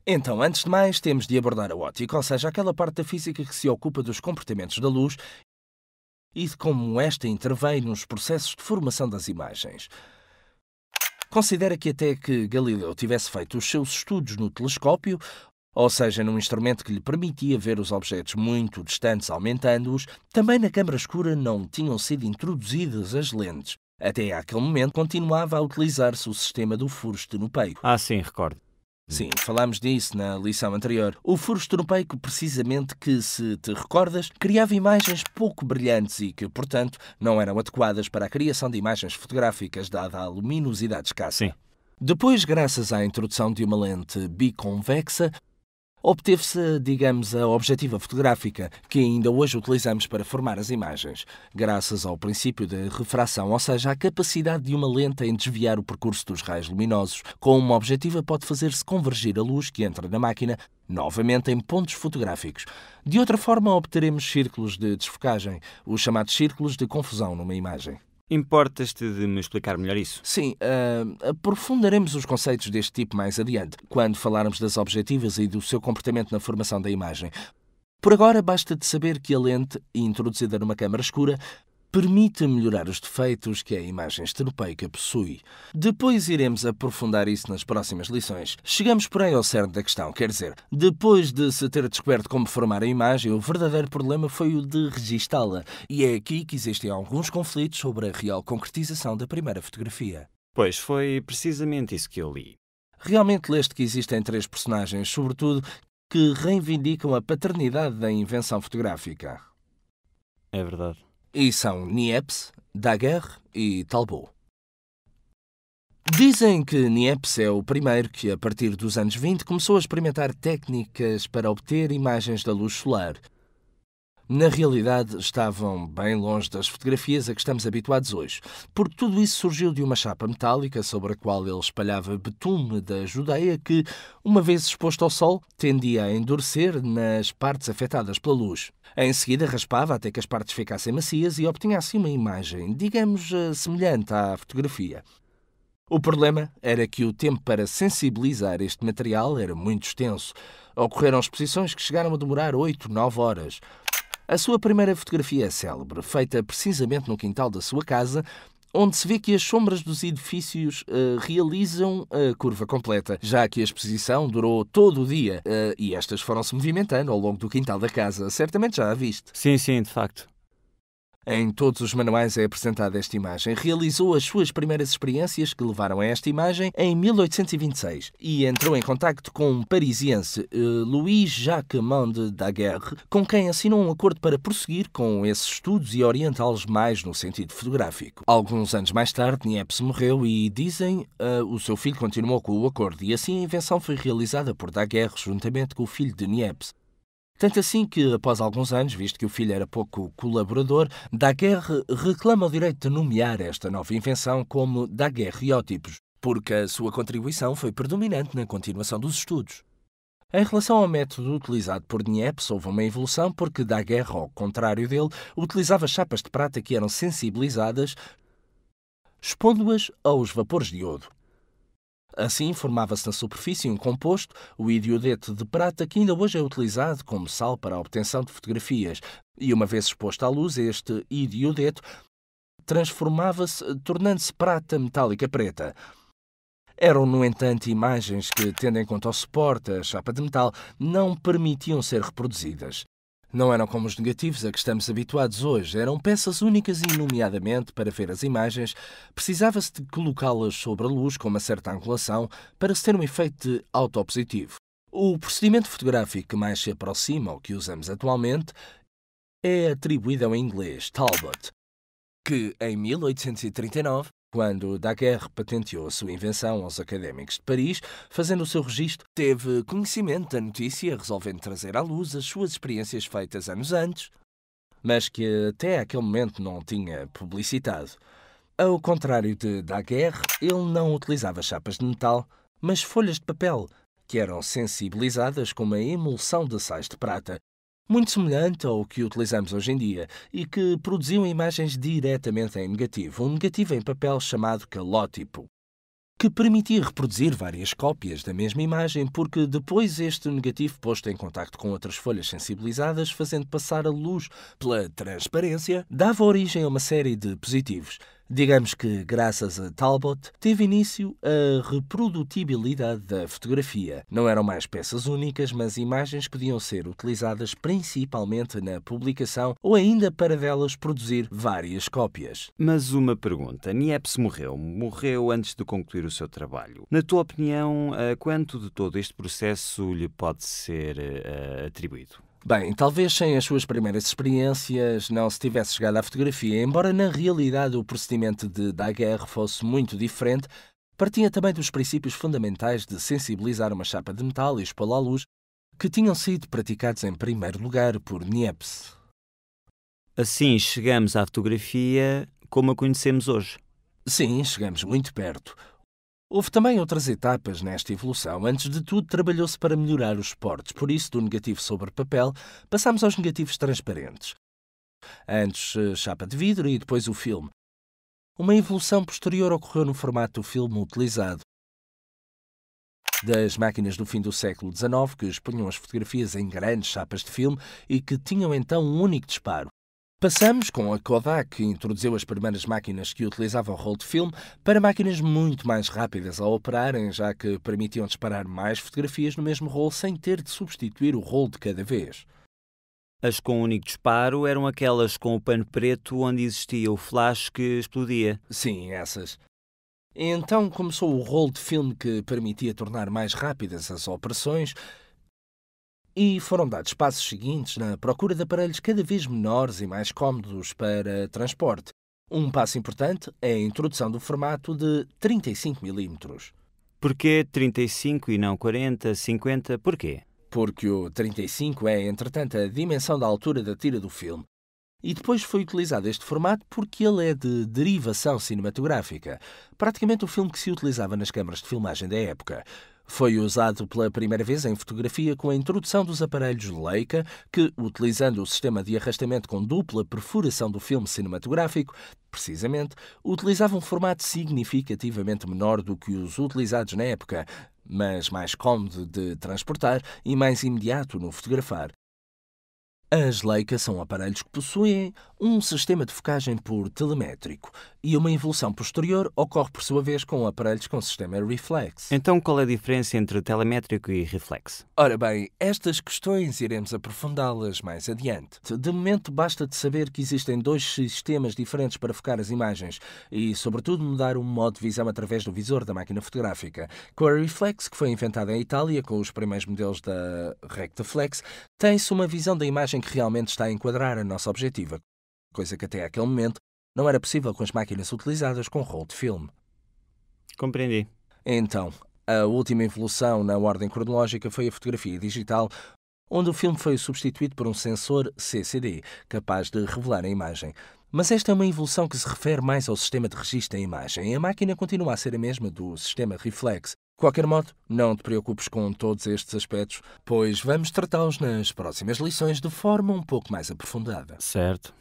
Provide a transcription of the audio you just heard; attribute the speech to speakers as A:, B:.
A: Então, antes de mais, temos de abordar a óptica, ou seja, aquela parte da física que se ocupa dos comportamentos da luz e de como esta intervém nos processos de formação das imagens. Considera que até que Galileu tivesse feito os seus estudos no telescópio, ou seja, num instrumento que lhe permitia ver os objetos muito distantes aumentando-os, também na câmara escura não tinham sido introduzidas as lentes. Até àquele momento continuava a utilizar-se o sistema do furo estenopeico.
B: Ah, sim, recordo.
A: Sim, falámos disso na lição anterior. O furo estenopeico, precisamente que, se te recordas, criava imagens pouco brilhantes e que, portanto, não eram adequadas para a criação de imagens fotográficas, dada a luminosidade escassa.
B: Sim.
A: Depois, graças à introdução de uma lente biconvexa, obteve-se, digamos, a objetiva fotográfica, que ainda hoje utilizamos para formar as imagens, graças ao princípio de refração, ou seja, a capacidade de uma lente em desviar o percurso dos raios luminosos. Com uma objetiva pode fazer-se convergir a luz que entra na máquina, novamente em pontos fotográficos. De outra forma, obteremos círculos de desfocagem, os chamados círculos de confusão numa imagem.
B: Importas-te de me explicar melhor isso?
A: Sim, aprofundaremos os conceitos deste tipo mais adiante, quando falarmos das objetivas e do seu comportamento na formação da imagem. Por agora, basta de saber que a lente, introduzida numa câmara escura, permite melhorar os defeitos que a imagem estenopeica possui. Depois iremos aprofundar isso nas próximas lições. Chegamos, porém, ao cerne da questão, quer dizer, depois de se ter descoberto como formar a imagem, o verdadeiro problema foi o de registá-la. E é aqui que existem alguns conflitos sobre a real concretização da primeira fotografia.
B: Pois, foi precisamente isso que eu li.
A: Realmente leste que existem 3 personagens, sobretudo, que reivindicam a paternidade da invenção fotográfica.
B: É verdade.
A: E são Niepce, Daguerre e Talbot. Dizem que Niepce é o primeiro que, a partir dos anos 20, começou a experimentar técnicas para obter imagens da luz solar. Na realidade, estavam bem longe das fotografias a que estamos habituados hoje, porque tudo isso surgiu de uma chapa metálica sobre a qual ele espalhava betume da judeia que, uma vez exposto ao sol, tendia a endurecer nas partes afetadas pela luz. Em seguida, raspava até que as partes ficassem macias e obtinha assim uma imagem, digamos, semelhante à fotografia. O problema era que o tempo para sensibilizar este material era muito extenso. Ocorreram exposições que chegaram a demorar 8, 9 horas. A sua primeira fotografia é célebre, feita precisamente no quintal da sua casa, onde se vê que as sombras dos edifícios realizam a curva completa, já que a exposição durou todo o dia e estas foram-se movimentando ao longo do quintal da casa. Certamente já a viste.
B: Sim, de facto.
A: Em todos os manuais é apresentada esta imagem. Realizou as suas primeiras experiências que levaram a esta imagem em 1826 e entrou em contacto com um parisiense, Louis-Jacques Monde Daguerre, com quem assinou um acordo para prosseguir com esses estudos e orientá-los mais no sentido fotográfico. Alguns anos mais tarde, Niepce morreu e, dizem, o seu filho continuou com o acordo e assim a invenção foi realizada por Daguerre juntamente com o filho de Niepce. Tanto assim que, após alguns anos, visto que o filho era pouco colaborador, Daguerre reclama o direito de nomear esta nova invenção como daguerreótipos, porque a sua contribuição foi predominante na continuação dos estudos. Em relação ao método utilizado por Niepce, houve uma evolução porque Daguerre, ao contrário dele, utilizava chapas de prata que eram sensibilizadas, expondo-as aos vapores de iodo. Assim, formava-se na superfície um composto, o idiodeto de prata, que ainda hoje é utilizado como sal para a obtenção de fotografias, e uma vez exposto à luz, este idiodeto transformava-se, tornando-se prata metálica preta. Eram, no entanto, imagens que, tendo em conta o suporte, a chapa de metal, não permitiam ser reproduzidas. Não eram como os negativos a que estamos habituados hoje, eram peças únicas e, nomeadamente, para ver as imagens, precisava-se de colocá-las sobre a luz com uma certa angulação para se ter um efeito de autopositivo. O procedimento fotográfico que mais se aproxima ao que usamos atualmente é atribuído ao inglês Talbot, que, em 1839, quando Daguerre patenteou a sua invenção aos académicos de Paris, fazendo o seu registro, teve conhecimento da notícia, resolvendo trazer à luz as suas experiências feitas anos antes, mas que até aquele momento não tinha publicitado. Ao contrário de Daguerre, ele não utilizava chapas de metal, mas folhas de papel, que eram sensibilizadas com uma emulsão de sais de prata, muito semelhante ao que utilizamos hoje em dia, e que produziam imagens diretamente em negativo, um negativo em papel chamado calótipo, que permitia reproduzir várias cópias da mesma imagem, porque depois este negativo posto em contacto com outras folhas sensibilizadas, fazendo passar a luz pela transparência, dava origem a uma série de positivos. Digamos que, graças a Talbot, teve início a reprodutibilidade da fotografia. Não eram mais peças únicas, mas imagens que podiam ser utilizadas principalmente na publicação ou ainda para delas produzir várias cópias.
B: Mas uma pergunta. Niepce morreu antes de concluir o seu trabalho. Na tua opinião, a quanto de todo este processo lhe pode ser atribuído?
A: Bem, talvez sem as suas primeiras experiências não se tivesse chegado à fotografia, embora na realidade o procedimento de Daguerre fosse muito diferente, partia também dos princípios fundamentais de sensibilizar uma chapa de metal e expô-la à luz, que tinham sido praticados em primeiro lugar por Niepce.
B: Assim chegamos à fotografia como a conhecemos hoje.
A: Sim, chegamos muito perto. Houve também outras etapas nesta evolução. Antes de tudo, trabalhou-se para melhorar os suportes. Por isso, do negativo sobre papel, passámos aos negativos transparentes. Antes, chapa de vidro e depois o filme. Uma evolução posterior ocorreu no formato do filme utilizado. Das máquinas do fim do século XIX, que expunham as fotografias em grandes chapas de filme e que tinham então um único disparo. Passamos, com a Kodak, que introduziu as primeiras máquinas que utilizavam rolo de filme, para máquinas muito mais rápidas a operarem, já que permitiam disparar mais fotografias no mesmo rolo sem ter de substituir o rolo de cada vez.
B: As com único disparo eram aquelas com o pano preto onde existia o flash que explodia.
A: Sim, essas. Então começou o rolo de filme que permitia tornar mais rápidas as operações, e foram dados passos seguintes na procura de aparelhos cada vez menores e mais cómodos para transporte. Um passo importante é a introdução do formato de 35 mm.
B: Porquê 35 e não 40, 50? Porquê?
A: Porque o 35 é, entretanto, a dimensão da altura da tira do filme. E depois foi utilizado este formato porque ele é de derivação cinematográfica, praticamente o filme que se utilizava nas câmaras de filmagem da época. Foi usado pela primeira vez em fotografia com a introdução dos aparelhos Leica, que, utilizando o sistema de arrastamento com dupla perfuração do filme cinematográfico, precisamente, utilizavam um formato significativamente menor do que os utilizados na época, mas mais cómodo de transportar e mais imediato no fotografar. As Leica são aparelhos que possuem um sistema de focagem por telemétrico e uma evolução posterior ocorre por sua vez com aparelhos com sistema reflex.
B: Então qual é a diferença entre telemétrico e reflex?
A: Ora bem, estas questões iremos aprofundá-las mais adiante. De momento basta de saber que existem dois sistemas diferentes para focar as imagens e, sobretudo, mudar o modo de visão através do visor da máquina fotográfica. Com a reflex, que foi inventada em Itália com os primeiros modelos da Rectaflex, tem-se uma visão da imagem que realmente está a enquadrar a nossa objetiva, coisa que até aquele momento não era possível com as máquinas utilizadas com rolo de filme.
B: Compreendi.
A: Então, a última evolução na ordem cronológica foi a fotografia digital, onde o filme foi substituído por um sensor CCD, capaz de revelar a imagem. Mas esta é uma evolução que se refere mais ao sistema de registro da imagem. A máquina continua a ser a mesma do sistema reflex. De qualquer modo, não te preocupes com todos estes aspectos, pois vamos tratá-los nas próximas lições de forma um pouco mais aprofundada.
B: Certo.